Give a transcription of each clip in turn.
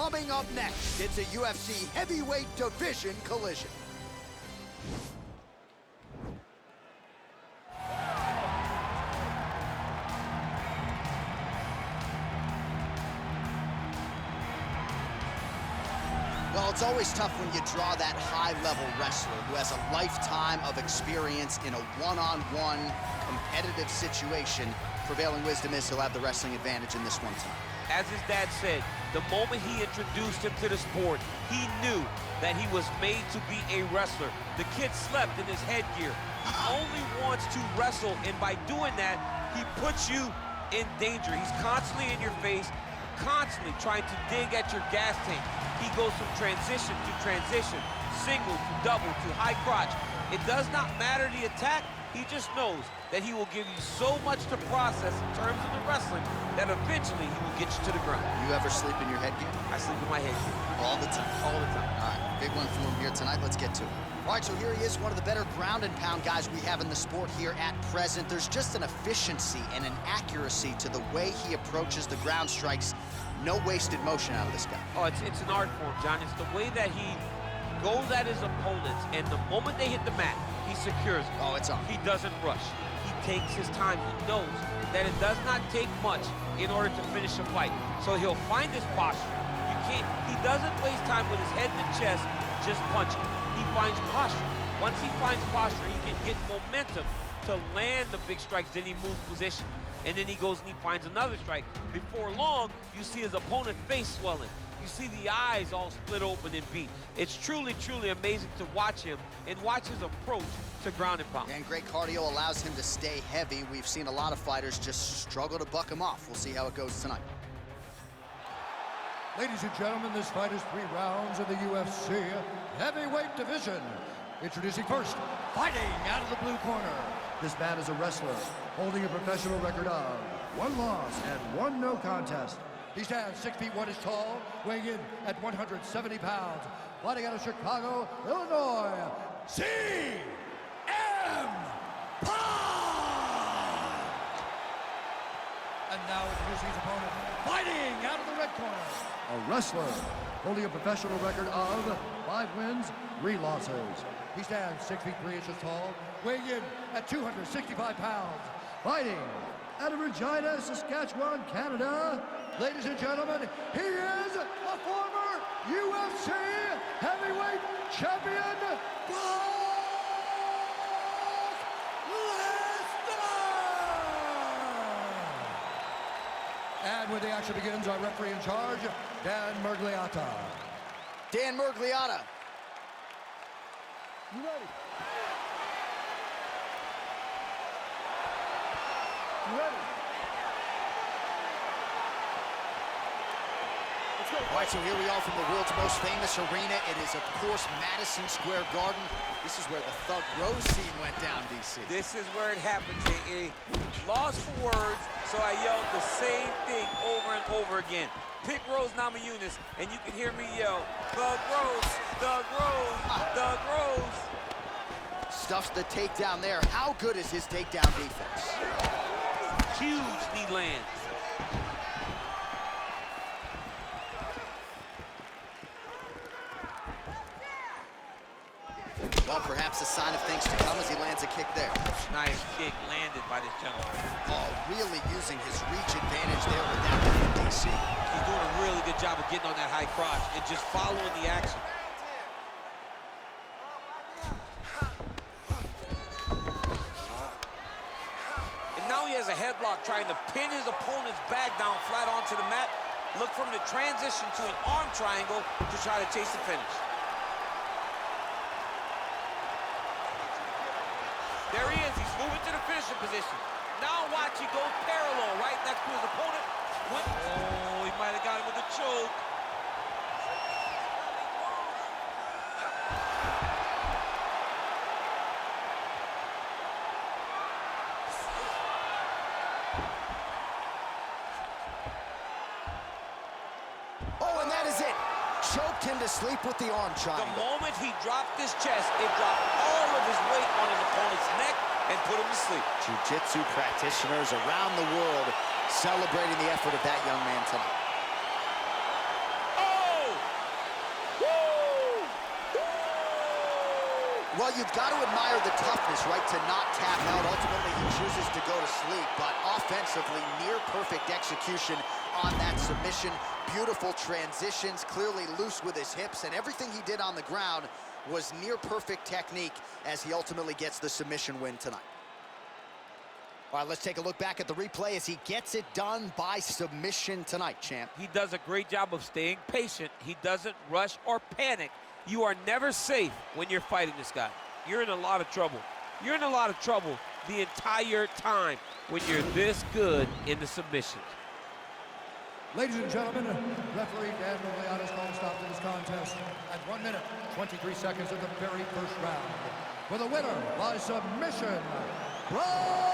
Coming up next, it's a UFC heavyweight division collision. Well, it's always tough when you draw that high-level wrestler who has a lifetime of experience in a one-on-one competitive situation. Prevailing wisdom is he'll have the wrestling advantage in this one tonight. As his dad said, the moment he introduced him to the sport, he knew that he was made to be a wrestler. The kid slept in his headgear. He only wants to wrestle, and by doing that, he puts you in danger. He's constantly in your face, constantly trying to dig at your gas tank. He goes from transition to transition, single to double to high crotch. It does not matter the attack. He just knows that he will give you so much to process in terms of the wrestling that eventually he will get you to the ground. You ever sleep in your headgear? I sleep in my headgear. All the time? All the time. All right, big one from him here tonight. Let's get to it. All right, so here he is, one of the better ground and pound guys we have in the sport here at present. There's just an efficiency and an accuracy to the way he approaches the ground strikes. No wasted motion out of this guy. Oh, it's an art form, John. It's the way that he goes at his opponents, and the moment they hit the mat, he secures it. Oh, it's on. He doesn't rush. He takes his time. He knows that it does not take much in order to finish a fight. So he'll find his posture. He doesn't waste time with his head in the chest just punching. He finds posture. Once he finds posture, he can get momentum to land the big strikes. Then he moves position. And then he goes and he finds another strike. Before long, you see his opponent's face swelling. You see the eyes all split open and beat. It's truly, truly amazing to watch him and watch his approach to ground and pound. And great cardio allows him to stay heavy. We've seen a lot of fighters just struggle to buck him off. We'll see how it goes tonight. Ladies and gentlemen, this fight is 3 rounds in the UFC heavyweight division. Introducing first, fighting out of the blue corner. This man is a wrestler holding a professional record of 1 loss and 1 no contest. He stands 6 feet 1 inch tall, weighing in at 170 pounds. Fighting out of Chicago, Illinois, CM Punk! And now introducing his opponent, fighting out of the red corner. A wrestler holding a professional record of 5 wins, 3 losses. He stands 6 feet 3 inches tall, weighing in at 265 pounds. Fighting out of Regina, Saskatchewan, Canada. Ladies and gentlemen, he is a former UFC heavyweight champion, Brock Lesnar! And when the action begins, our referee in charge, Dan Murgliata. Dan Murgliata. You ready? You ready? Let's go. All right, so here we are from the world's most famous arena. It is, of course, Madison Square Garden. This is where the Thug Rose scene went down, DC. This is where it happened, J.A. Lost for words, so I yelled the same thing over and over again. Pick Rose Namajunas, and you can hear me yell, Thug Rose, Thug Rose, Thug Rose. Stuffs the takedown there. How good is his takedown defense? Huge knee lands. Well, perhaps a sign of things to come as he lands a kick there. Nice kick landed by this gentleman. Oh, really using his reach advantage there with that one, DC. He's doing a really good job of getting on that high crotch and just following the action. And now he has a headlock trying to pin his opponent's back down flat onto the mat. Look from the transition to an arm triangle to try to chase the finish. There he is, he's moving to the finishing position. Now watch, he goes parallel right next to his opponent. Oh, he might have got him with a choke. Oh, and that is it. Choked him to sleep with the arm triangle. The moment he dropped his chest, it dropped all of his weight on his opponent's neck and put him to sleep. Jiu-jitsu practitioners around the world celebrating the effort of that young man tonight. Oh! Well, you've got to admire the toughness, right, to not tap out. Ultimately, he chooses to go to sleep, but offensively, near-perfect execution on that submission. Beautiful transitions, clearly loose with his hips, and everything he did on the ground was near-perfect technique as he ultimately gets the submission win tonight. All right, let's take a look back at the replay as he gets it done by submission tonight, champ. He does a great job of staying patient. He doesn't rush or panic. You are never safe when you're fighting this guy. You're in a lot of trouble. You're in a lot of trouble the entire time when you're this good in the submissions. Ladies and gentlemen, referee Dan Moriarty has called a stop to this contest at 1 minute, 23 seconds of the very first round. For the winner by submission, Lesnar!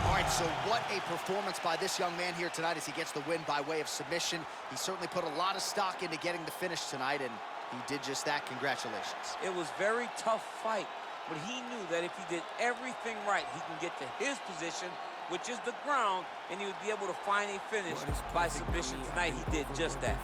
All right, so what a performance by this young man here tonight as he gets the win by way of submission. He certainly put a lot of stock into getting the finish tonight, and he did just that. Congratulations. It was a very tough fight, but he knew that if he did everything right, he can get to his position, which is the ground, and he would be able to find a finish by submission tonight. He did just that.